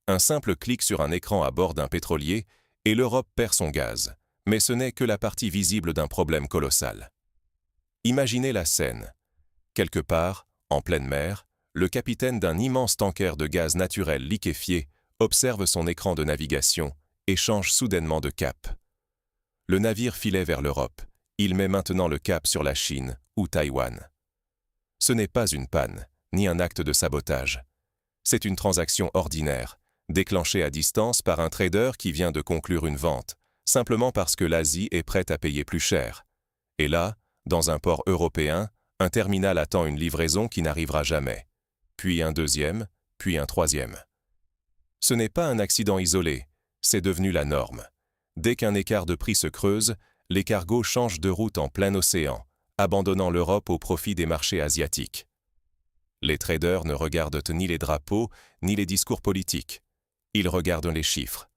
Un simple clic sur un écran à bord d'un pétrolier et l'Europe perd son gaz. Mais ce n'est que la partie visible d'un problème colossal. Imaginez la scène. Quelque part, en pleine mer, le capitaine d'un immense tanker de gaz naturel liquéfié observe son écran de navigation et change soudainement de cap. Le navire filait vers l'Europe. Il met maintenant le cap sur la Chine ou Taïwan. Ce n'est pas une panne, ni un acte de sabotage. C'est une transaction ordinaire, déclenchée à distance par un trader qui vient de conclure une vente, simplement parce que l'Asie est prête à payer plus cher. Et là, dans un port européen, un terminal attend une livraison qui n'arrivera jamais. Puis un deuxième, puis un troisième. Ce n'est pas un accident isolé, c'est devenu la norme. Dès qu'un écart de prix se creuse, les cargos changent de route en plein océan, abandonnant l'Europe au profit des marchés asiatiques. Les traders ne regardent ni les drapeaux, ni les discours politiques. Ils regardent les chiffres.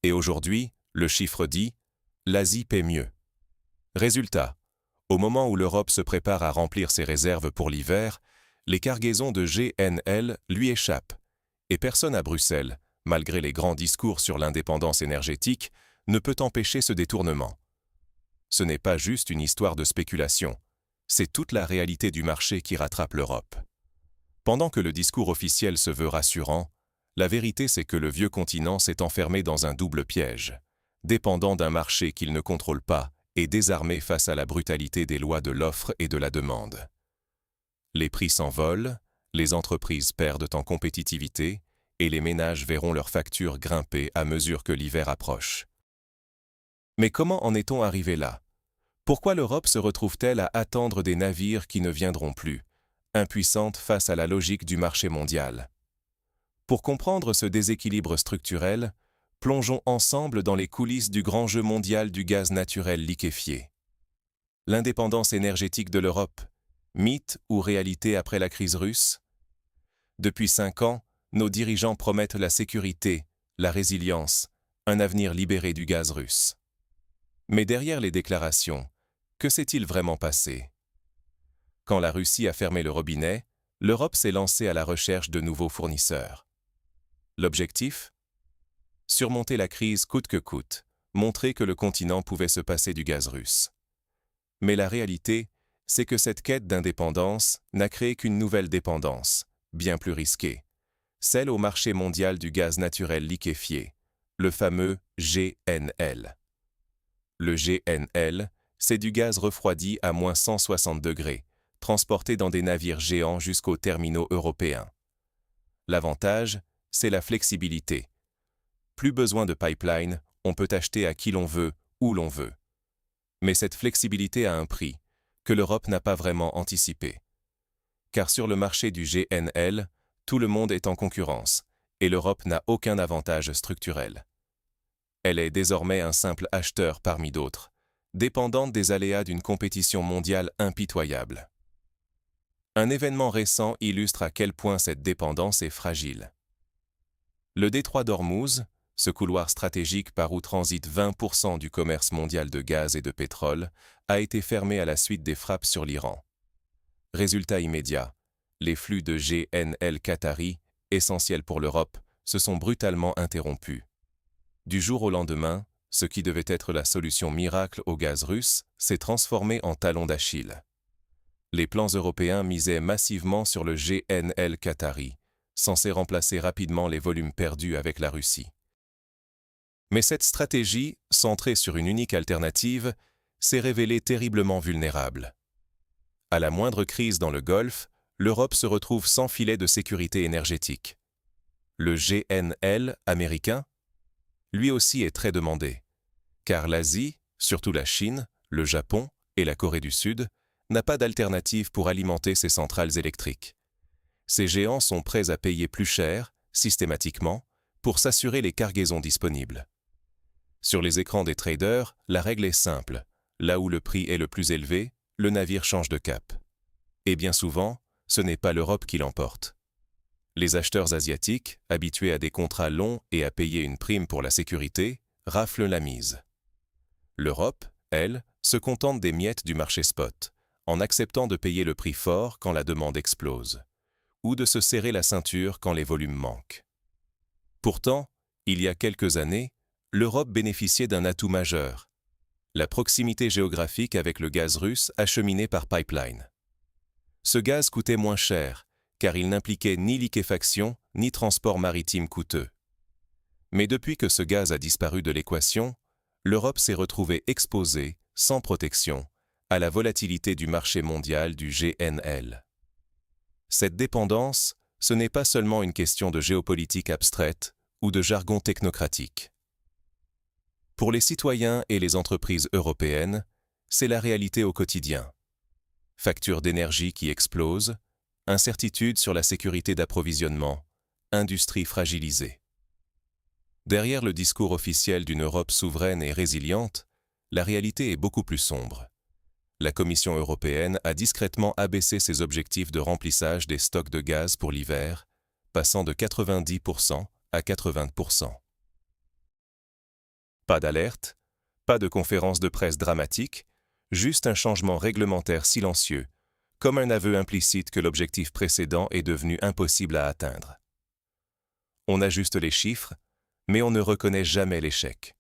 Et aujourd'hui, le chiffre dit « l'Asie paie mieux ». Résultat, au moment où l'Europe se prépare à remplir ses réserves pour l'hiver, les cargaisons de GNL lui échappent. Et personne à Bruxelles, malgré les grands discours sur l'indépendance énergétique, ne peut empêcher ce détournement. Ce n'est pas juste une histoire de spéculation, c'est toute la réalité du marché qui rattrape l'Europe. Pendant que le discours officiel se veut rassurant, la vérité c'est que le vieux continent s'est enfermé dans un double piège, dépendant d'un marché qu'il ne contrôle pas et désarmé face à la brutalité des lois de l'offre et de la demande. Les prix s'envolent, les entreprises perdent en compétitivité et les ménages verront leurs factures grimper à mesure que l'hiver approche. Mais comment en est-on arrivé là? Pourquoi l'Europe se retrouve-t-elle à attendre des navires qui ne viendront plus, impuissante face à la logique du marché mondial? Pour comprendre ce déséquilibre structurel, plongeons ensemble dans les coulisses du grand jeu mondial du gaz naturel liquéfié. L'indépendance énergétique de l'Europe, mythe ou réalité après la crise russe? Depuis 5 ans, nos dirigeants promettent la sécurité, la résilience, un avenir libéré du gaz russe. Mais derrière les déclarations, que s'est-il vraiment passé? Quand la Russie a fermé le robinet, l'Europe s'est lancée à la recherche de nouveaux fournisseurs. L'objectif? Surmonter la crise coûte que coûte, montrer que le continent pouvait se passer du gaz russe. Mais la réalité, c'est que cette quête d'indépendance n'a créé qu'une nouvelle dépendance, bien plus risquée, celle au marché mondial du gaz naturel liquéfié, le fameux GNL. Le GNL, c'est du gaz refroidi à moins 160 degrés, transporté dans des navires géants jusqu'aux terminaux européens. L'avantage, c'est la flexibilité. Plus besoin de pipeline, on peut acheter à qui l'on veut, où l'on veut. Mais cette flexibilité a un prix, que l'Europe n'a pas vraiment anticipé. Car sur le marché du GNL, tout le monde est en concurrence, et l'Europe n'a aucun avantage structurel. Elle est désormais un simple acheteur parmi d'autres, dépendante des aléas d'une compétition mondiale impitoyable. Un événement récent illustre à quel point cette dépendance est fragile. Le détroit d'Ormuz, ce couloir stratégique par où transite 20% du commerce mondial de gaz et de pétrole, a été fermé à la suite des frappes sur l'Iran. Résultat immédiat, les flux de GNL qatari, essentiels pour l'Europe, se sont brutalement interrompus. Du jour au lendemain, ce qui devait être la solution miracle au gaz russe s'est transformé en talon d'Achille. Les plans européens misaient massivement sur le GNL qatari, censé remplacer rapidement les volumes perdus avec la Russie. Mais cette stratégie, centrée sur une unique alternative, s'est révélée terriblement vulnérable. À la moindre crise dans le Golfe, l'Europe se retrouve sans filet de sécurité énergétique. Le GNL américain, lui aussi est très demandé, car l'Asie, surtout la Chine, le Japon et la Corée du Sud, n'a pas d'alternative pour alimenter ses centrales électriques. Ces géants sont prêts à payer plus cher, systématiquement, pour s'assurer les cargaisons disponibles. Sur les écrans des traders, la règle est simple. Là où le prix est le plus élevé, le navire change de cap. Et bien souvent, ce n'est pas l'Europe qui l'emporte. Les acheteurs asiatiques, habitués à des contrats longs et à payer une prime pour la sécurité, raflent la mise. L'Europe, elle, se contente des miettes du marché spot, en acceptant de payer le prix fort quand la demande explose, ou de se serrer la ceinture quand les volumes manquent. Pourtant, il y a quelques années, l'Europe bénéficiait d'un atout majeur, la proximité géographique avec le gaz russe acheminé par pipeline. Ce gaz coûtait moins cher, car il n'impliquait ni liquéfaction ni transport maritime coûteux. Mais depuis que ce gaz a disparu de l'équation, l'Europe s'est retrouvée exposée, sans protection, à la volatilité du marché mondial du GNL. Cette dépendance, ce n'est pas seulement une question de géopolitique abstraite ou de jargon technocratique. Pour les citoyens et les entreprises européennes, c'est la réalité au quotidien. Factures d'énergie qui explosent, incertitude sur la sécurité d'approvisionnement, industrie fragilisée. Derrière le discours officiel d'une Europe souveraine et résiliente, la réalité est beaucoup plus sombre. La Commission européenne a discrètement abaissé ses objectifs de remplissage des stocks de gaz pour l'hiver, passant de 90% à 80%. Pas d'alerte, pas de conférence de presse dramatique, juste un changement réglementaire silencieux, comme un aveu implicite que l'objectif précédent est devenu impossible à atteindre. On ajuste les chiffres, mais on ne reconnaît jamais l'échec.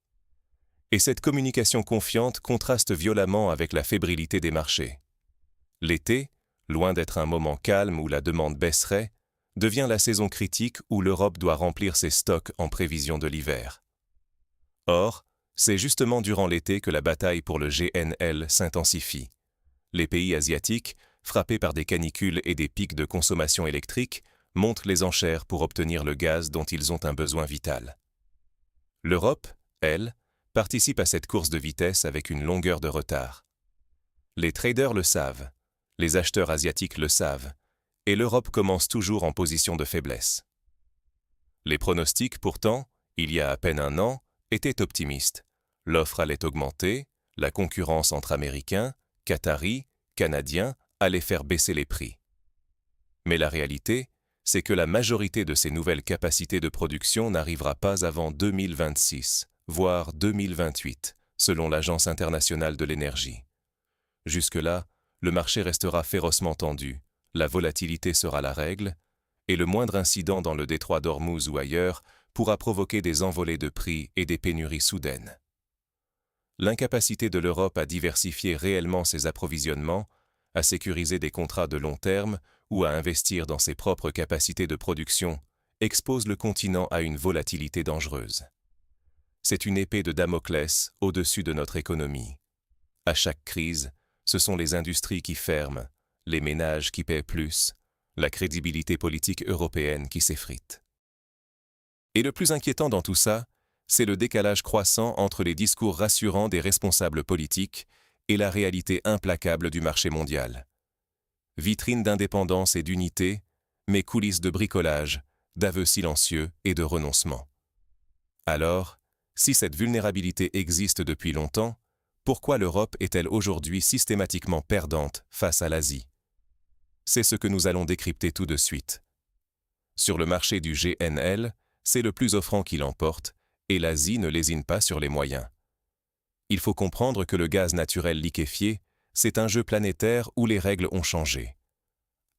Et cette communication confiante contraste violemment avec la fébrilité des marchés. L'été, loin d'être un moment calme où la demande baisserait, devient la saison critique où l'Europe doit remplir ses stocks en prévision de l'hiver. Or, c'est justement durant l'été que la bataille pour le GNL s'intensifie. Les pays asiatiques, frappés par des canicules et des pics de consommation électrique, montent les enchères pour obtenir le gaz dont ils ont un besoin vital. L'Europe, elle, participe à cette course de vitesse avec une longueur de retard. Les traders le savent, les acheteurs asiatiques le savent, et l'Europe commence toujours en position de faiblesse. Les pronostics, pourtant, il y a à peine un an, étaient optimistes. L'offre allait augmenter, la concurrence entre Américains, Qataris, Canadiens allait faire baisser les prix. Mais la réalité, c'est que la majorité de ces nouvelles capacités de production n'arrivera pas avant 2026, voire 2028, selon l'Agence internationale de l'énergie. Jusque-là, le marché restera férocement tendu, la volatilité sera la règle, et le moindre incident dans le détroit d'Ormuz ou ailleurs pourra provoquer des envolées de prix et des pénuries soudaines. L'incapacité de l'Europe à diversifier réellement ses approvisionnements, à sécuriser des contrats de long terme ou à investir dans ses propres capacités de production expose le continent à une volatilité dangereuse. C'est une épée de Damoclès au-dessus de notre économie. À chaque crise, ce sont les industries qui ferment, les ménages qui paient plus, la crédibilité politique européenne qui s'effrite. Et le plus inquiétant dans tout ça, c'est le décalage croissant entre les discours rassurants des responsables politiques et la réalité implacable du marché mondial. Vitrine d'indépendance et d'unité, mais coulisses de bricolage, d'aveux silencieux et de renoncement. Alors, si cette vulnérabilité existe depuis longtemps, pourquoi l'Europe est-elle aujourd'hui systématiquement perdante face à l'Asie? C'est ce que nous allons décrypter tout de suite. Sur le marché du GNL, c'est le plus offrant qui l'emporte, et l'Asie ne lésine pas sur les moyens. Il faut comprendre que le gaz naturel liquéfié, c'est un jeu planétaire où les règles ont changé.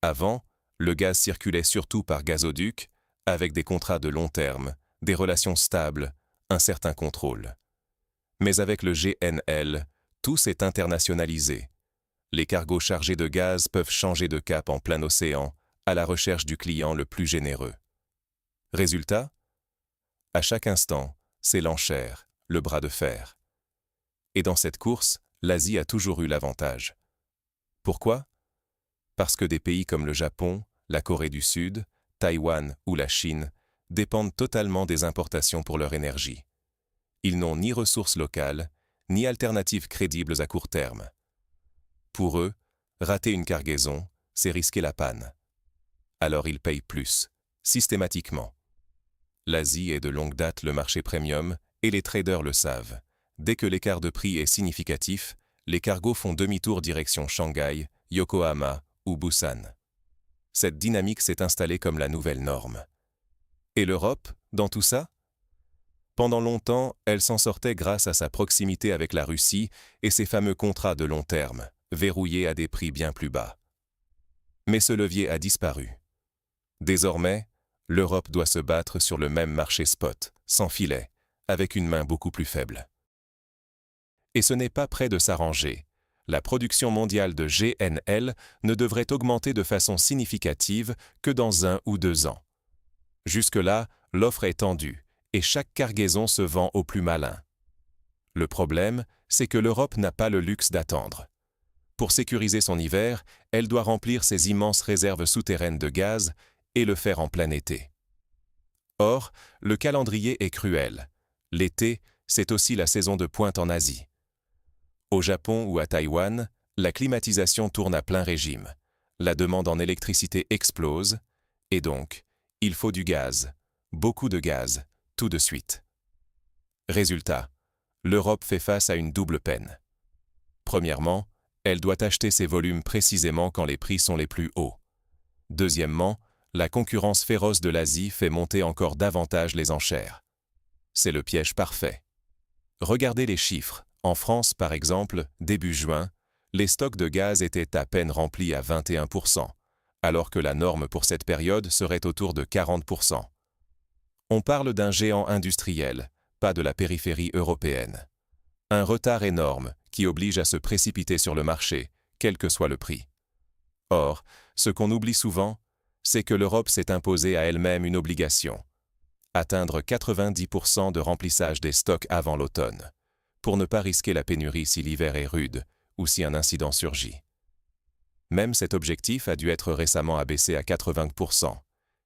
Avant, le gaz circulait surtout par gazoduc, avec des contrats de long terme, des relations stables, un certain contrôle. Mais avec le GNL, tout s'est internationalisé. Les cargos chargés de gaz peuvent changer de cap en plein océan, à la recherche du client le plus généreux. Résultat ? À chaque instant, c'est l'enchère, le bras de fer. Et dans cette course, l'Asie a toujours eu l'avantage. Pourquoi ? Parce que des pays comme le Japon, la Corée du Sud, Taïwan ou la Chine dépendent totalement des importations pour leur énergie. Ils n'ont ni ressources locales, ni alternatives crédibles à court terme. Pour eux, rater une cargaison, c'est risquer la panne. Alors ils payent plus, systématiquement. L'Asie est de longue date le marché premium, et les traders le savent. Dès que l'écart de prix est significatif, les cargos font demi-tour direction Shanghai, Yokohama ou Busan. Cette dynamique s'est installée comme la nouvelle norme. Et l'Europe, dans tout ça ? Pendant longtemps, elle s'en sortait grâce à sa proximité avec la Russie et ses fameux contrats de long terme, verrouillés à des prix bien plus bas. Mais ce levier a disparu. Désormais, l'Europe doit se battre sur le même marché spot, sans filet, avec une main beaucoup plus faible. Et ce n'est pas près de s'arranger. La production mondiale de GNL ne devrait augmenter de façon significative que dans 1 ou 2 ans. Jusque-là, l'offre est tendue, et chaque cargaison se vend au plus malin. Le problème, c'est que l'Europe n'a pas le luxe d'attendre. Pour sécuriser son hiver, elle doit remplir ses immenses réserves souterraines de gaz et le faire en plein été. Or, le calendrier est cruel. L'été, c'est aussi la saison de pointe en Asie. Au Japon ou à Taïwan, la climatisation tourne à plein régime. La demande en électricité explose, et donc, il faut du gaz, beaucoup de gaz, tout de suite. Résultat, l'Europe fait face à une double peine. Premièrement, elle doit acheter ses volumes précisément quand les prix sont les plus hauts. Deuxièmement, la concurrence féroce de l'Asie fait monter encore davantage les enchères. C'est le piège parfait. Regardez les chiffres. En France, par exemple, début juin, les stocks de gaz étaient à peine remplis à 21%, alors que la norme pour cette période serait autour de 40%. On parle d'un géant industriel, pas de la périphérie européenne. Un retard énorme qui oblige à se précipiter sur le marché, quel que soit le prix. Or, ce qu'on oublie souvent, c'est que l'Europe s'est imposée à elle-même une obligation. Atteindre 90% de remplissage des stocks avant l'automne, pour ne pas risquer la pénurie si l'hiver est rude ou si un incident surgit. Même cet objectif a dû être récemment abaissé à 80%,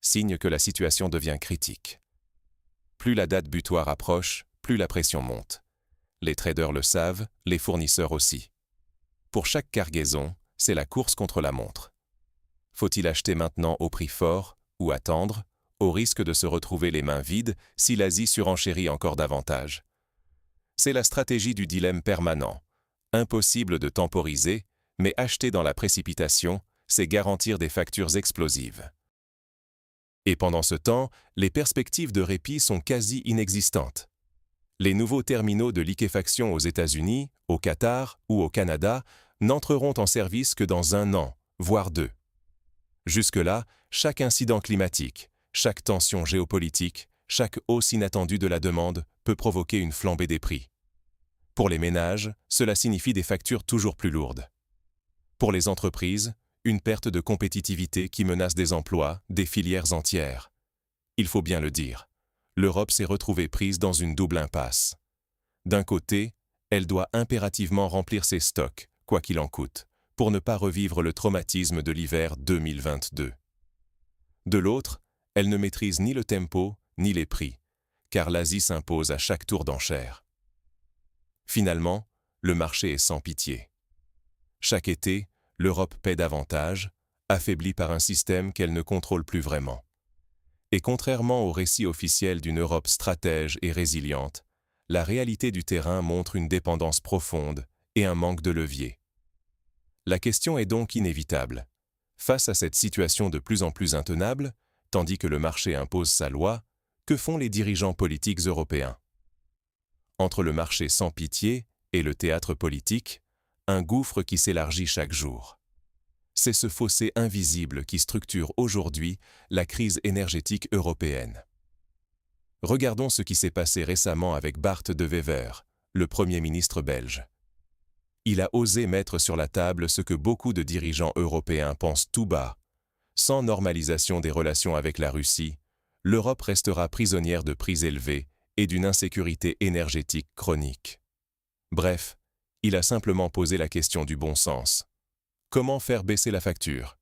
signe que la situation devient critique. Plus la date butoir approche, plus la pression monte. Les traders le savent, les fournisseurs aussi. Pour chaque cargaison, c'est la course contre la montre. Faut-il acheter maintenant au prix fort ou attendre, au risque de se retrouver les mains vides si l'Asie surenchérit encore davantage? C'est la stratégie du dilemme permanent. Impossible de temporiser, mais acheter dans la précipitation, c'est garantir des factures explosives. Et pendant ce temps, les perspectives de répit sont quasi inexistantes. Les nouveaux terminaux de liquéfaction aux États-Unis, au Qatar ou au Canada n'entreront en service que dans 1 an, voire 2. Jusque-là, chaque incident climatique, chaque tension géopolitique, chaque hausse inattendue de la demande peut provoquer une flambée des prix. Pour les ménages, cela signifie des factures toujours plus lourdes. Pour les entreprises, une perte de compétitivité qui menace des emplois, des filières entières. Il faut bien le dire, l'Europe s'est retrouvée prise dans une double impasse. D'un côté, elle doit impérativement remplir ses stocks, quoi qu'il en coûte, pour ne pas revivre le traumatisme de l'hiver 2022. De l'autre, elle ne maîtrise ni le tempo, ni les prix, car l'Asie s'impose à chaque tour d'enchère. Finalement, le marché est sans pitié. Chaque été, l'Europe paie davantage, affaiblie par un système qu'elle ne contrôle plus vraiment. Et contrairement au récit officiel d'une Europe stratège et résiliente, la réalité du terrain montre une dépendance profonde et un manque de levier. La question est donc inévitable. Face à cette situation de plus en plus intenable, tandis que le marché impose sa loi, que font les dirigeants politiques européens? Entre le marché sans pitié et le théâtre politique, un gouffre qui s'élargit chaque jour. C'est ce fossé invisible qui structure aujourd'hui la crise énergétique européenne. Regardons ce qui s'est passé récemment avec Bart De Wever, le Premier ministre belge. Il a osé mettre sur la table ce que beaucoup de dirigeants européens pensent tout bas. Sans normalisation des relations avec la Russie, l'Europe restera prisonnière de prix élevés et d'une insécurité énergétique chronique. Bref, il a simplement posé la question du bon sens. Comment faire baisser la facture?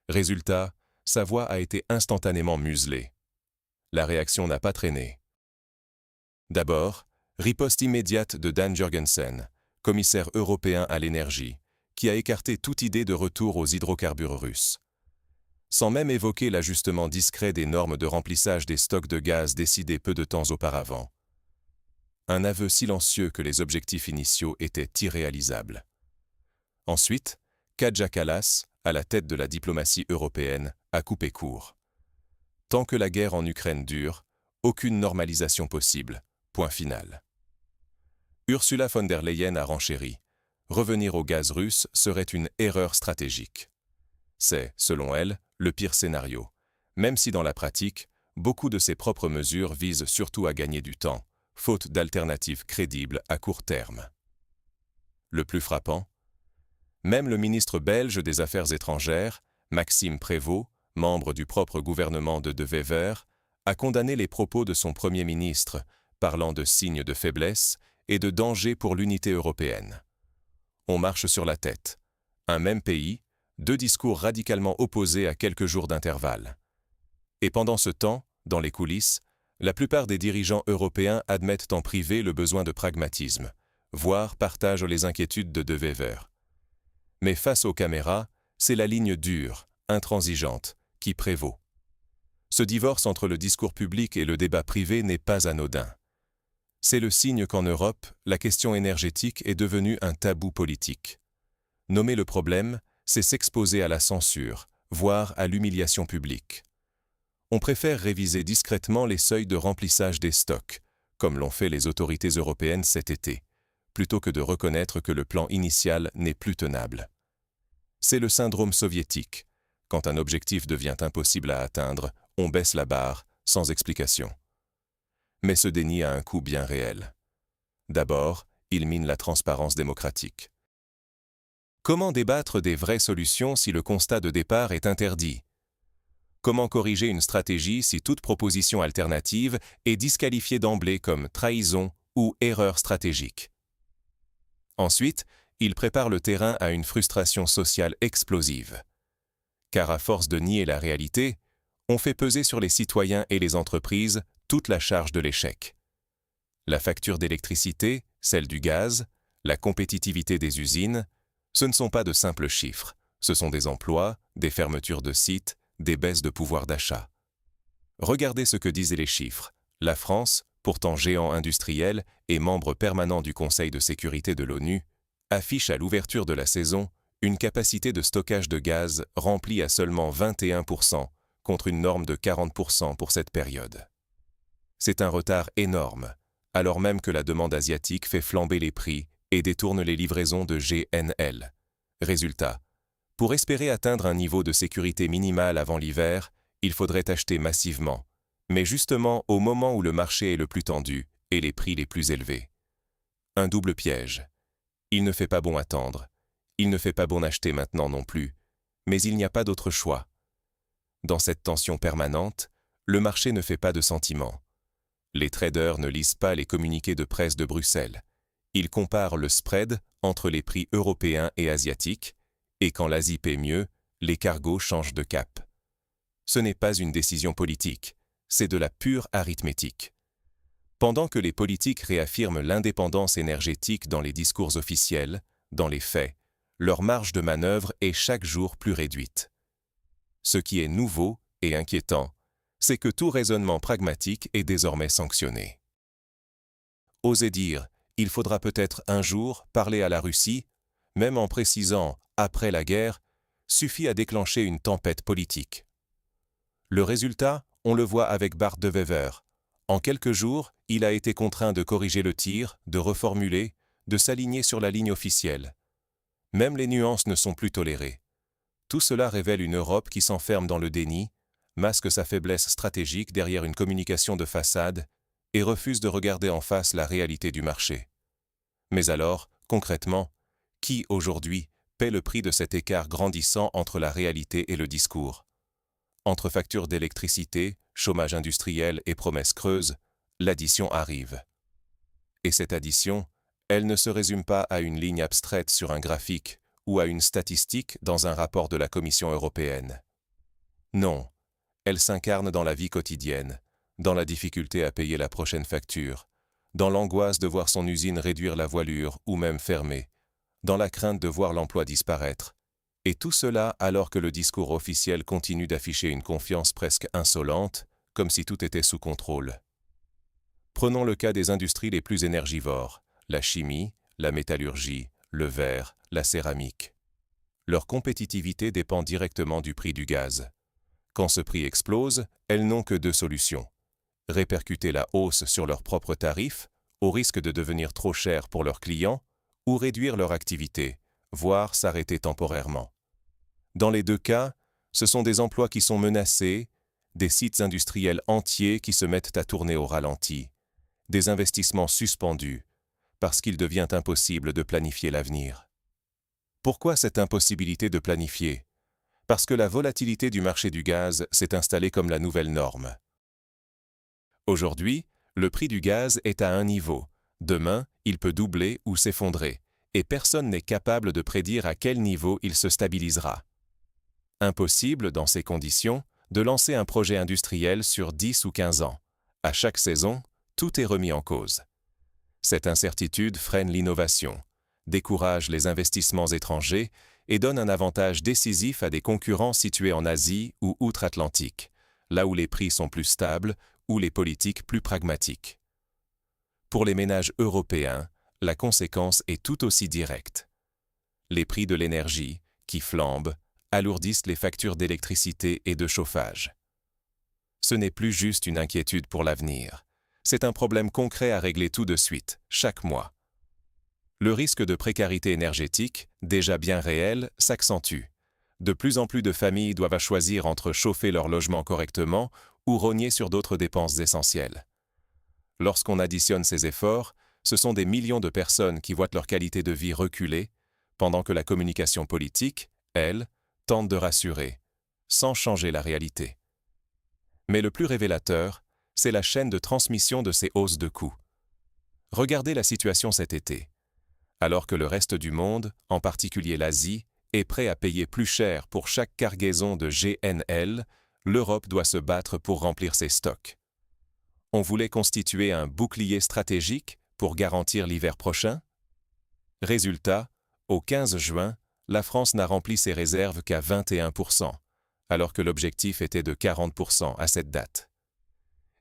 Résultat, sa voix a été instantanément muselée. La réaction n'a pas traîné. D'abord, riposte immédiate de Dan Jørgensen, commissaire européen à l'énergie, qui a écarté toute idée de retour aux hydrocarbures russes. Sans même évoquer l'ajustement discret des normes de remplissage des stocks de gaz décidés peu de temps auparavant. Un aveu silencieux que les objectifs initiaux étaient irréalisables. Ensuite, Kaja Kallas, à la tête de la diplomatie européenne, a coupé court. Tant que la guerre en Ukraine dure, aucune normalisation possible. Point final. Ursula von der Leyen a renchéri. Revenir au gaz russe serait une erreur stratégique. C'est, selon elle, le pire scénario. même si dans la pratique, beaucoup de ses propres mesures visent surtout à gagner du temps, faute d'alternatives crédibles à court terme. Le plus frappant, même le ministre belge des Affaires étrangères, Maxime Prévost, membre du propre gouvernement de Wever, a condamné les propos de son Premier ministre, parlant de signes de faiblesse et de danger pour l'unité européenne. On marche sur la tête. Un même pays, deux discours radicalement opposés à quelques jours d'intervalle. Et pendant ce temps, dans les coulisses, la plupart des dirigeants européens admettent en privé le besoin de pragmatisme, voire partagent les inquiétudes de Wever. Mais face aux caméras, c'est la ligne dure, intransigeante, qui prévaut. Ce divorce entre le discours public et le débat privé n'est pas anodin. C'est le signe qu'en Europe, la question énergétique est devenue un tabou politique. Nommer le problème, c'est s'exposer à la censure, voire à l'humiliation publique. On préfère réviser discrètement les seuils de remplissage des stocks, comme l'ont fait les autorités européennes cet été, plutôt que de reconnaître que le plan initial n'est plus tenable. C'est le syndrome soviétique. Quand un objectif devient impossible à atteindre, on baisse la barre, sans explication. Mais ce déni a un coût bien réel. D'abord, il mine la transparence démocratique. Comment débattre des vraies solutions si le constat de départ est interdit? Comment corriger une stratégie si toute proposition alternative est disqualifiée d'emblée comme trahison ou erreur stratégique? Ensuite, il prépare le terrain à une frustration sociale explosive. Car à force de nier la réalité, on fait peser sur les citoyens et les entreprises toute la charge de l'échec. La facture d'électricité, celle du gaz, la compétitivité des usines, ce ne sont pas de simples chiffres, ce sont des emplois, des fermetures de sites, des baisses de pouvoir d'achat. Regardez ce que disaient les chiffres. La France, pourtant géant industriel et membre permanent du Conseil de sécurité de l'ONU, affiche à l'ouverture de la saison une capacité de stockage de gaz remplie à seulement 21%, contre une norme de 40% pour cette période. C'est un retard énorme, alors même que la demande asiatique fait flamber les prix et détourne les livraisons de GNL. Résultat, pour espérer atteindre un niveau de sécurité minimal avant l'hiver, il faudrait acheter massivement, mais justement au moment où le marché est le plus tendu et les prix les plus élevés. Un double piège. Il ne fait pas bon attendre, il ne fait pas bon acheter maintenant non plus, mais il n'y a pas d'autre choix. Dans cette tension permanente, le marché ne fait pas de sentiment. Les traders ne lisent pas les communiqués de presse de Bruxelles. Ils comparent le spread entre les prix européens et asiatiques, et quand l'Asie paie mieux, les cargos changent de cap. Ce n'est pas une décision politique, c'est de la pure arithmétique. Pendant que les politiques réaffirment l'indépendance énergétique dans les discours officiels, dans les faits, leur marge de manœuvre est chaque jour plus réduite. Ce qui est nouveau et inquiétant, c'est que tout raisonnement pragmatique est désormais sanctionné. Osez dire, il faudra peut-être un jour parler à la Russie, même en précisant « après la guerre », suffit à déclencher une tempête politique. Le résultat, on le voit avec Bart de Wever. En quelques jours, il a été contraint de corriger le tir, de reformuler, de s'aligner sur la ligne officielle. Même les nuances ne sont plus tolérées. Tout cela révèle une Europe qui s'enferme dans le déni, masque sa faiblesse stratégique derrière une communication de façade et refuse de regarder en face la réalité du marché. Mais alors, concrètement, qui aujourd'hui paie le prix de cet écart grandissant entre la réalité et le discours? Entre factures d'électricité, chômage industriel et promesses creuses, l'addition arrive. Et cette addition, elle ne se résume pas à une ligne abstraite sur un graphique ou à une statistique dans un rapport de la Commission européenne. Non, elle s'incarne dans la vie quotidienne, dans la difficulté à payer la prochaine facture, dans l'angoisse de voir son usine réduire la voilure ou même fermer, dans la crainte de voir l'emploi disparaître, et tout cela alors que le discours officiel continue d'afficher une confiance presque insolente, comme si tout était sous contrôle. Prenons le cas des industries les plus énergivores, la chimie, la métallurgie, le verre, la céramique. Leur compétitivité dépend directement du prix du gaz. Quand ce prix explose, elles n'ont que deux solutions. Répercuter la hausse sur leurs propres tarifs, au risque de devenir trop cher pour leurs clients, ou réduire leur activité, voire s'arrêter temporairement. Dans les deux cas, ce sont des emplois qui sont menacés, des sites industriels entiers qui se mettent à tourner au ralenti, des investissements suspendus, parce qu'il devient impossible de planifier l'avenir. Pourquoi cette impossibilité de planifier? Parce que la volatilité du marché du gaz s'est installée comme la nouvelle norme. Aujourd'hui, le prix du gaz est à un niveau. Demain, il peut doubler ou s'effondrer, et personne n'est capable de prédire à quel niveau il se stabilisera. Impossible, dans ces conditions, de lancer un projet industriel sur 10 ou 15 ans. À chaque saison, tout est remis en cause. Cette incertitude freine l'innovation, décourage les investissements étrangers et donne un avantage décisif à des concurrents situés en Asie ou outre-Atlantique, là où les prix sont plus stables ou les politiques plus pragmatiques. Pour les ménages européens, la conséquence est tout aussi directe. Les prix de l'énergie, qui flambent, alourdissent les factures d'électricité et de chauffage. Ce n'est plus juste une inquiétude pour l'avenir. C'est un problème concret à régler tout de suite, chaque mois. Le risque de précarité énergétique, déjà bien réel, s'accentue. De plus en plus de familles doivent choisir entre chauffer leur logement correctement ou rogner sur d'autres dépenses essentielles. Lorsqu'on additionne ces efforts, ce sont des millions de personnes qui voient leur qualité de vie reculer, pendant que la communication politique, elle, tente de rassurer, sans changer la réalité. Mais le plus révélateur, c'est la chaîne de transmission de ces hausses de coûts. Regardez la situation cet été. Alors que le reste du monde, en particulier l'Asie, est prêt à payer plus cher pour chaque cargaison de GNL, l'Europe doit se battre pour remplir ses stocks. On voulait constituer un bouclier stratégique pour garantir l'hiver prochain? Résultat, au 15 juin, la France n'a rempli ses réserves qu'à 21%, alors que l'objectif était de 40% à cette date.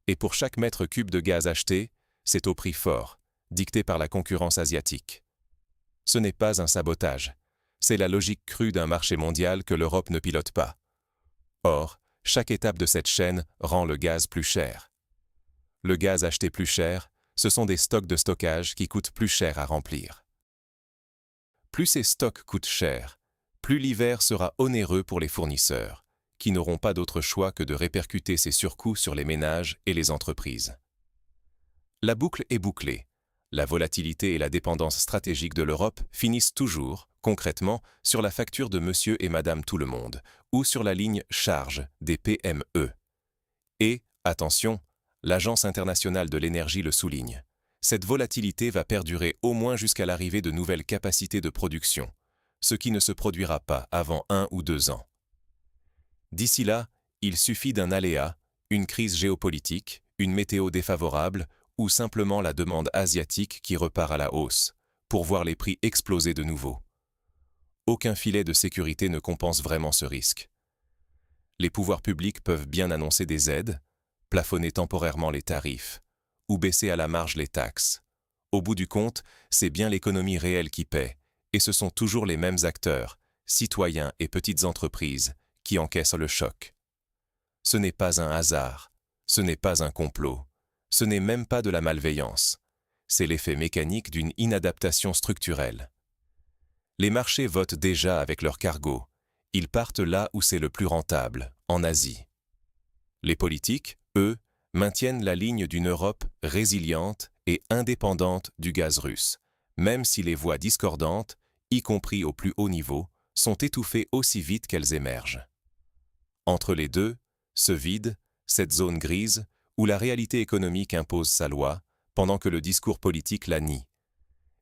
Et pour chaque mètre cube de gaz acheté, c'est au prix fort, dicté par la concurrence asiatique. Ce n'est pas un sabotage, c'est la logique crue d'un marché mondial que l'Europe ne pilote pas. Or, chaque étape de cette chaîne rend le gaz plus cher. Le gaz acheté plus cher, ce sont des stocks de stockage qui coûtent plus cher à remplir. Plus ces stocks coûtent cher, plus l'hiver sera onéreux pour les fournisseurs, qui n'auront pas d'autre choix que de répercuter ces surcoûts sur les ménages et les entreprises. La boucle est bouclée. La volatilité et la dépendance stratégique de l'Europe finissent toujours, concrètement, sur la facture de monsieur et madame tout le monde, ou sur la ligne charge des PME. Et, attention, l'Agence internationale de l'énergie le souligne, cette volatilité va perdurer au moins jusqu'à l'arrivée de nouvelles capacités de production, ce qui ne se produira pas avant 1 ou 2 ans. D'ici là, il suffit d'un aléa, une crise géopolitique, une météo défavorable ou simplement la demande asiatique qui repart à la hausse, pour voir les prix exploser de nouveau. Aucun filet de sécurité ne compense vraiment ce risque. Les pouvoirs publics peuvent bien annoncer des aides, plafonner temporairement les tarifs, ou baisser à la marge les taxes. Au bout du compte, c'est bien l'économie réelle qui paie, et ce sont toujours les mêmes acteurs, citoyens et petites entreprises, qui encaissent le choc. Ce n'est pas un hasard, ce n'est pas un complot, ce n'est même pas de la malveillance, c'est l'effet mécanique d'une inadaptation structurelle. Les marchés votent déjà avec leurs cargos, ils partent là où c'est le plus rentable, en Asie. Les politiques, eux, maintiennent la ligne d'une Europe résiliente et indépendante du gaz russe, même si les voix discordantes, y compris au plus haut niveau, sont étouffées aussi vite qu'elles émergent. Entre les deux, ce vide, cette zone grise, où la réalité économique impose sa loi, pendant que le discours politique la nie.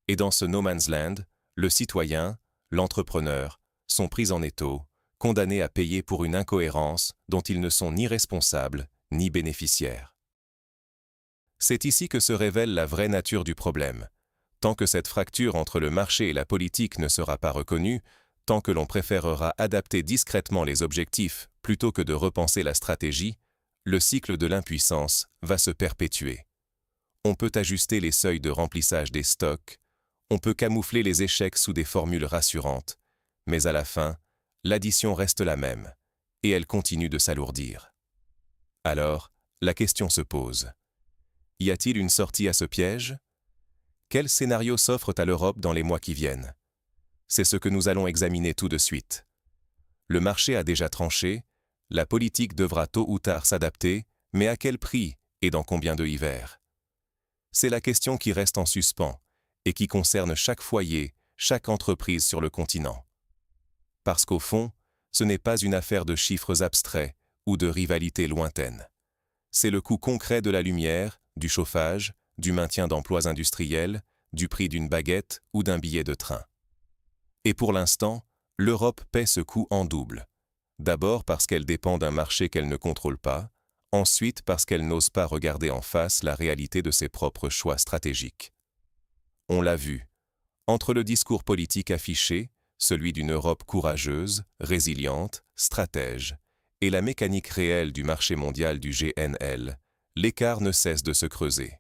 Et dans ce no man's land, le citoyen, l'entrepreneur, sont pris en étau, condamnés à payer pour une incohérence dont ils ne sont ni responsables, ni bénéficiaires. C'est ici que se révèle la vraie nature du problème. Tant que cette fracture entre le marché et la politique ne sera pas reconnue, tant que l'on préférera adapter discrètement les objectifs plutôt que de repenser la stratégie, le cycle de l'impuissance va se perpétuer. On peut ajuster les seuils de remplissage des stocks, on peut camoufler les échecs sous des formules rassurantes, mais à la fin, l'addition reste la même, et elle continue de s'alourdir. Alors, la question se pose. Y a-t-il une sortie à ce piège? Quels scénarios s'offrent à l'Europe dans les mois qui viennent? C'est ce que nous allons examiner tout de suite. Le marché a déjà tranché, La politique devra tôt ou tard s'adapter, mais à quel prix et dans combien de hivers? C'est la question qui reste en suspens et qui concerne chaque foyer, chaque entreprise sur le continent. Parce qu'au fond, ce n'est pas une affaire de chiffres abstraits ou de rivalités lointaines. C'est le coût concret de la lumière, du chauffage, du maintien d'emplois industriels, du prix d'une baguette ou d'un billet de train. Et pour l'instant, l'Europe paie ce coût en double. D'abord parce qu'elle dépend d'un marché qu'elle ne contrôle pas, ensuite parce qu'elle n'ose pas regarder en face la réalité de ses propres choix stratégiques. On l'a vu. Entre le discours politique affiché, celui d'une Europe courageuse, résiliente, stratège, et la mécanique réelle du marché mondial du GNL, l'écart ne cesse de se creuser.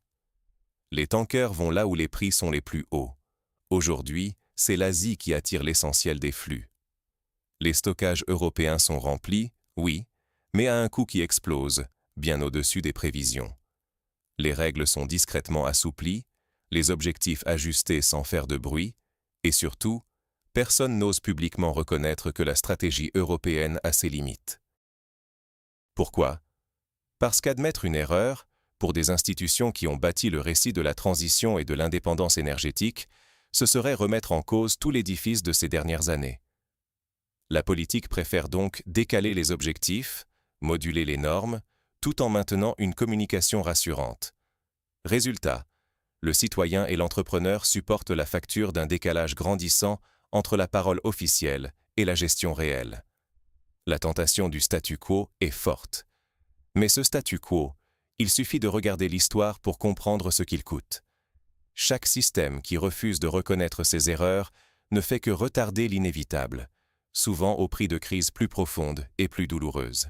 Les tankers vont là où les prix sont les plus hauts. Aujourd'hui, c'est l'Asie qui attire l'essentiel des flux. Les stockages européens sont remplis, oui, mais à un coût qui explose, bien au-dessus des prévisions. Les règles sont discrètement assouplies, les objectifs ajustés sans faire de bruit, et surtout, personne n'ose publiquement reconnaître que la stratégie européenne a ses limites. Pourquoi? Parce qu'admettre une erreur, pour des institutions qui ont bâti le récit de la transition et de l'indépendance énergétique, ce serait remettre en cause tout l'édifice de ces dernières années. La politique préfère donc décaler les objectifs, moduler les normes, tout en maintenant une communication rassurante. Résultat, le citoyen et l'entrepreneur supportent la facture d'un décalage grandissant entre la parole officielle et la gestion réelle. La tentation du statu quo est forte. Mais ce statu quo, il suffit de regarder l'histoire pour comprendre ce qu'il coûte. Chaque système qui refuse de reconnaître ses erreurs ne fait que retarder l'inévitable, souvent au prix de crises plus profondes et plus douloureuses.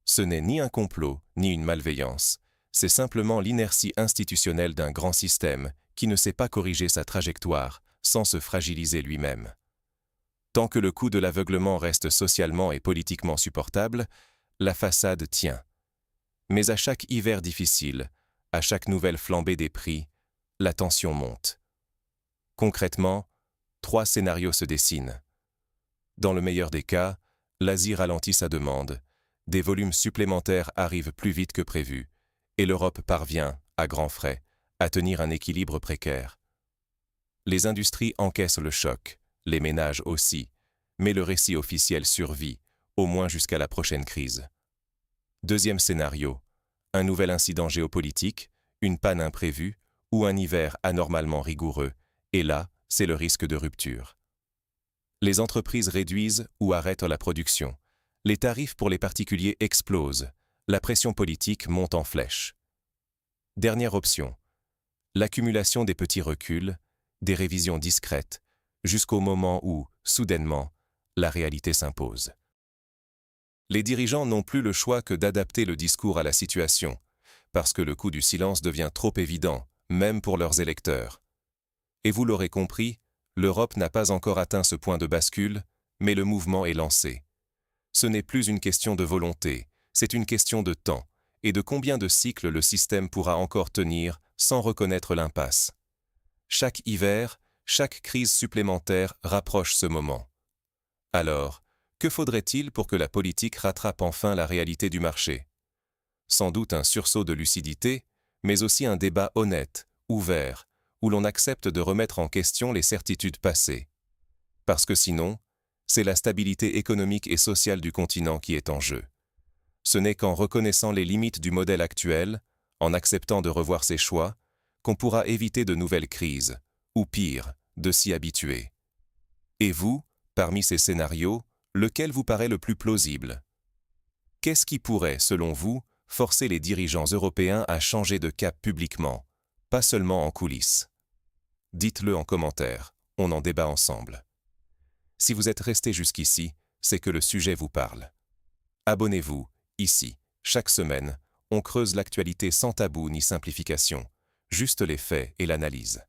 Ce n'est ni un complot, ni une malveillance, c'est simplement l'inertie institutionnelle d'un grand système qui ne sait pas corriger sa trajectoire sans se fragiliser lui-même. Tant que le coût de l'aveuglement reste socialement et politiquement supportable, la façade tient. Mais à chaque hiver difficile, à chaque nouvelle flambée des prix, la tension monte. Concrètement, 3 scénarios se dessinent. Dans le meilleur des cas, l'Asie ralentit sa demande, des volumes supplémentaires arrivent plus vite que prévu, et l'Europe parvient, à grands frais, à tenir un équilibre précaire. Les industries encaissent le choc, les ménages aussi, mais le récit officiel survit, au moins jusqu'à la prochaine crise. Deuxième scénario, un nouvel incident géopolitique, une panne imprévue ou un hiver anormalement rigoureux, et là, c'est le risque de rupture. Les entreprises réduisent ou arrêtent la production, les tarifs pour les particuliers explosent, la pression politique monte en flèche. Dernière option, l'accumulation des petits reculs, des révisions discrètes, jusqu'au moment où, soudainement, la réalité s'impose. Les dirigeants n'ont plus le choix que d'adapter le discours à la situation, parce que le coût du silence devient trop évident, même pour leurs électeurs. Et vous l'aurez compris, l'Europe n'a pas encore atteint ce point de bascule, mais le mouvement est lancé. Ce n'est plus une question de volonté, c'est une question de temps, et de combien de cycles le système pourra encore tenir sans reconnaître l'impasse. Chaque hiver, chaque crise supplémentaire rapproche ce moment. Alors, que faudrait-il pour que la politique rattrape enfin la réalité du marché? Sans doute un sursaut de lucidité, mais aussi un débat honnête, ouvert, où l'on accepte de remettre en question les certitudes passées. Parce que sinon, c'est la stabilité économique et sociale du continent qui est en jeu. Ce n'est qu'en reconnaissant les limites du modèle actuel, en acceptant de revoir ses choix, qu'on pourra éviter de nouvelles crises, ou pire, de s'y habituer. Et vous, parmi ces scénarios, lequel vous paraît le plus plausible? Qu'est-ce qui pourrait, selon vous, forcer les dirigeants européens à changer de cap publiquement, pas seulement en coulisses? Dites-le en commentaire, on en débat ensemble. Si vous êtes resté jusqu'ici, c'est que le sujet vous parle. Abonnez-vous, ici, chaque semaine, on creuse l'actualité sans tabou ni simplification, juste les faits et l'analyse.